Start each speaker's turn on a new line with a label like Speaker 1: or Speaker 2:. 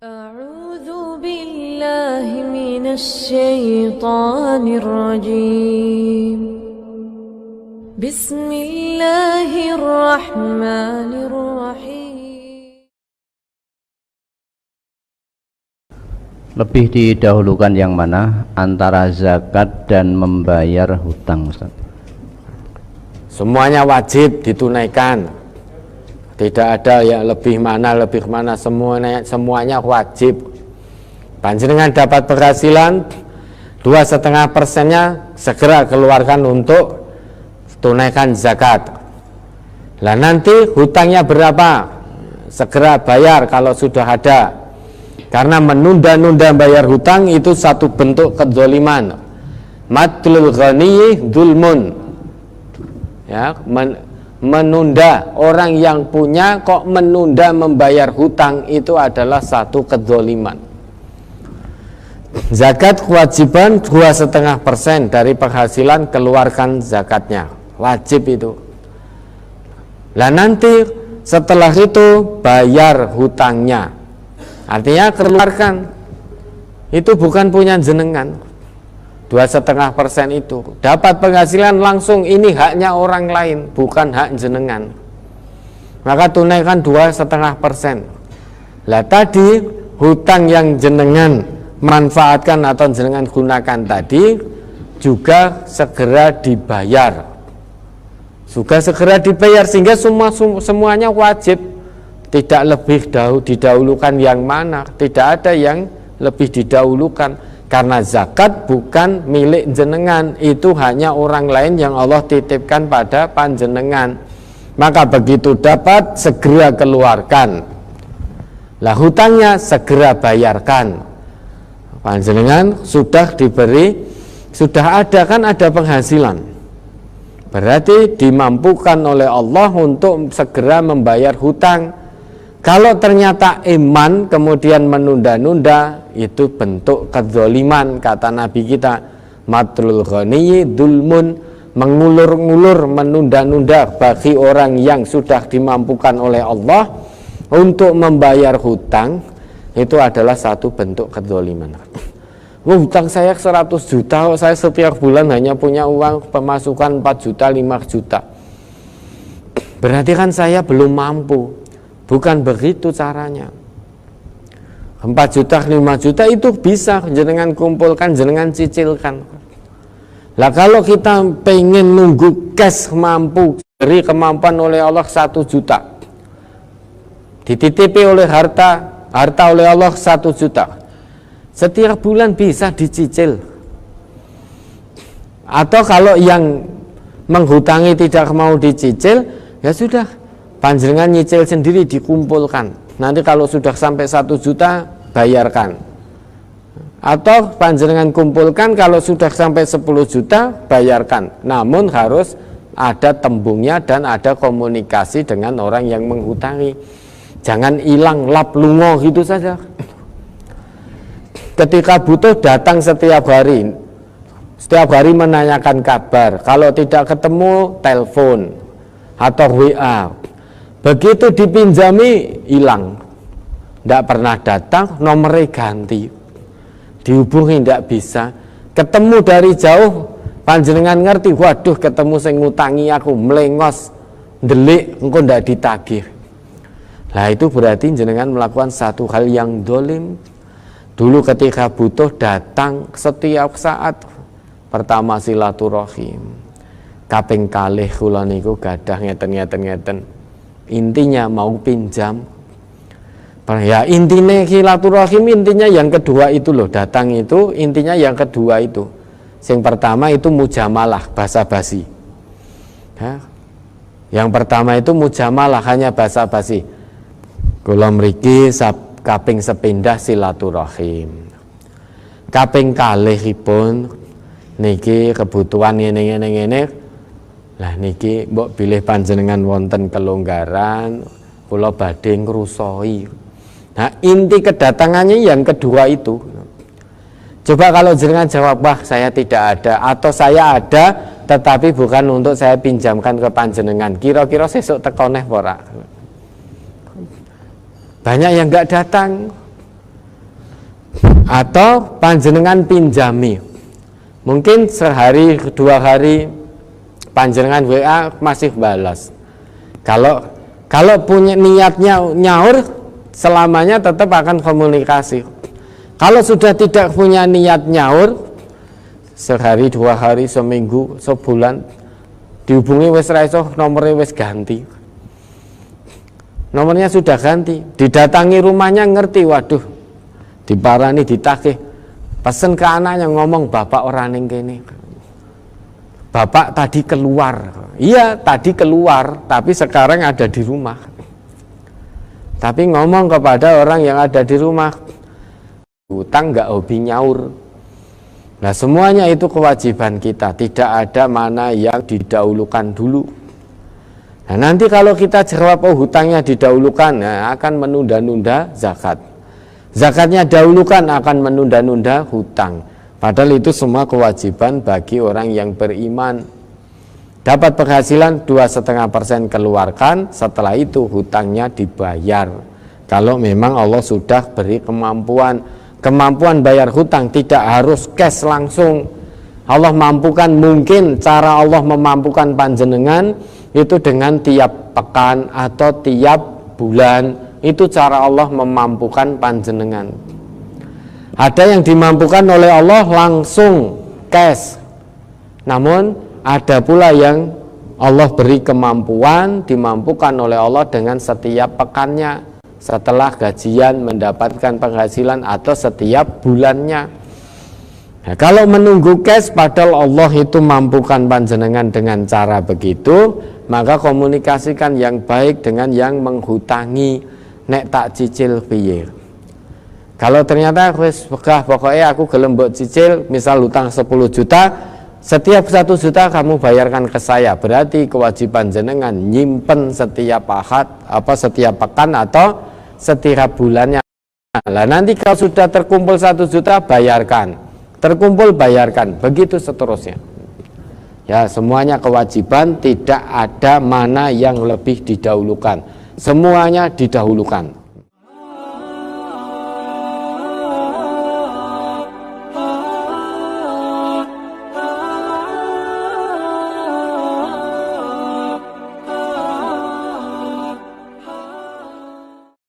Speaker 1: أعوذ بالله من الشيطان الرجيم بسم الله الرحمن الرحيم.
Speaker 2: Lebih didahulukan yang mana antara zakat dan membayar hutang, Ustaz?
Speaker 3: Semuanya wajib ditunaikan. Tidak ada yang lebih mana, semuanya wajib. Panjenengan dapat penghasilan 2,5%-nya segera keluarkan untuk tunaikan zakat. Lah nanti hutangnya berapa? Segera bayar kalau sudah ada. Karena menunda-nunda bayar hutang itu satu bentuk kezaliman. Matlul ghaniyyi dzulmun. Ya, menunda, orang yang punya kok menunda membayar hutang, itu adalah satu kezaliman. Zakat kewajiban 2,5% dari penghasilan, keluarkan zakatnya, wajib itu. Lah nanti setelah itu bayar hutangnya, artinya keluarkan, itu bukan punya jenengan. 2,5% itu dapat penghasilan langsung, ini haknya orang lain, bukan hak jenengan. Maka tunaikan 2,5%. Lah tadi hutang yang jenengan manfaatkan atau jenengan gunakan tadi juga segera dibayar. Segera dibayar sehingga semuanya wajib. Tidak lebih didahulukan yang mana, tidak ada yang lebih didahulukan. Karena zakat bukan milik jenengan, itu hanya orang lain yang Allah titipkan pada panjenengan. Maka begitu dapat segera keluarkan. Lah hutangnya segera bayarkan. Panjenengan sudah diberi, sudah ada, kan ada penghasilan. Berarti dimampukan oleh Allah untuk segera membayar hutang. Kalau ternyata iman kemudian menunda-nunda, itu bentuk kezaliman, kata Nabi kita. Matlul ghaniyyi dzulmun, mengulur-ngulur, menunda-nunda bagi orang yang sudah dimampukan oleh Allah untuk membayar hutang, itu adalah satu bentuk kezaliman. Hutang saya 100 juta, saya setiap bulan hanya punya uang pemasukan 4 juta, 5 juta. Berarti kan saya belum mampu. Bukan begitu caranya. 4 juta, 5 juta itu bisa jenengan kumpulkan, jenengan cicilkan. Lah kalau kita pengen nunggu cash mampu, beri kemampuan oleh Allah 1 juta, dititipi oleh harta oleh Allah 1 juta, setiap bulan bisa dicicil. Atau kalau yang menghutangi tidak mau dicicil, ya sudah, panjenengan nyicil sendiri, dikumpulkan. Nanti kalau sudah sampai 1 juta, bayarkan. Atau panjenengan kumpulkan, kalau sudah sampai 10 juta, bayarkan. Namun harus ada tembungnya dan ada komunikasi dengan orang yang menghutangi. Jangan hilang lap lungo gitu saja. Ketika butuh datang setiap hari. Setiap hari menanyakan kabar. Kalau tidak ketemu, telepon atau WA. Begitu dipinjami, hilang, tidak pernah datang, nomornya ganti, dihubungi tidak bisa, ketemu dari jauh, panjenengan ngerti, waduh ketemu sing ngutangi aku, melengos, delik, engkau tidak ditagih. Nah itu berarti jenengan melakukan satu hal yang dolim. Dulu ketika butuh datang setiap saat. Pertama silaturahim, kaping kalih kula niku gadah ngeten. Intinya mau pinjam. Ya intinya silaturahim, intinya yang kedua itu loh, datang itu intinya yang kedua itu. Yang pertama itu mujamalah, basa-basi. Ya. Yang pertama itu mujamalah, hanya basa-basi. Kula mriki kaping sepindah silaturahim. Kaping kalihipun niki kebutuhan ngene. Lah niki mbok bilih panjenengan wonten kelonggaran, kula badhe ngrusoi. Nah, inti kedatangannya yang kedua itu. Coba kalau jenengan jawab, "Wah, saya tidak ada," atau "Saya ada, tetapi bukan untuk saya pinjamkan ke panjenengan." Kira-kira sesuk teko neh ora? Banyak yang enggak datang. atau panjenengan pinjami, mungkin sehari 2 hari panjenengan WA masih balas. Kalau punya niatnya nyaur, selamanya tetap akan komunikasi. Kalau sudah tidak punya niat nyaur, sehari 2 hari, seminggu, sebulan, dihubungi wis ra iso, nomornya wis ganti. Nomornya sudah ganti, didatangi rumahnya ngerti, waduh, diparani, ditagih, pesen ke anaknya, ngomong bapak orang ning kene, bapak tadi keluar. Iya tadi keluar, tapi sekarang ada di rumah. Tapi ngomong kepada orang yang ada di rumah, hutang nggak hobi nyaur. Nah semuanya itu kewajiban kita, tidak ada mana yang didahulukan dulu. Nah nanti kalau kita jawab oh hutangnya didahulukan, nah, akan menunda-nunda zakat. Zakatnya dahulukan akan menunda-nunda hutang. Padahal itu semua kewajiban bagi orang yang beriman. Dapat penghasilan 2,5% keluarkan, setelah itu hutangnya dibayar. Kalau memang Allah sudah beri kemampuan bayar hutang, tidak harus cash langsung. Allah mampukan, mungkin cara Allah memampukan panjenengan itu dengan tiap pekan atau tiap bulan, itu cara Allah memampukan panjenengan. Ada yang dimampukan oleh Allah langsung cash, namun ada pula yang Allah beri kemampuan, dimampukan oleh Allah dengan setiap pekannya, setelah gajian mendapatkan penghasilan, atau setiap bulannya. Nah, kalau menunggu cash padahal Allah itu mampukan panjenengan dengan cara begitu, maka komunikasikan yang baik dengan yang menghutangi. Nek tak cicil piye. Kalau ternyata wis pokoknya aku gelem mbok cicil, misal hutang 10 juta, setiap 1 juta kamu bayarkan ke saya, berarti kewajiban jenengan nyimpen setiap setiap pekan atau setiap bulannya. Lah nanti kalau sudah terkumpul 1 juta bayarkan, terkumpul bayarkan, begitu seterusnya. Ya semuanya kewajiban, tidak ada mana yang lebih didahulukan, semuanya didahulukan.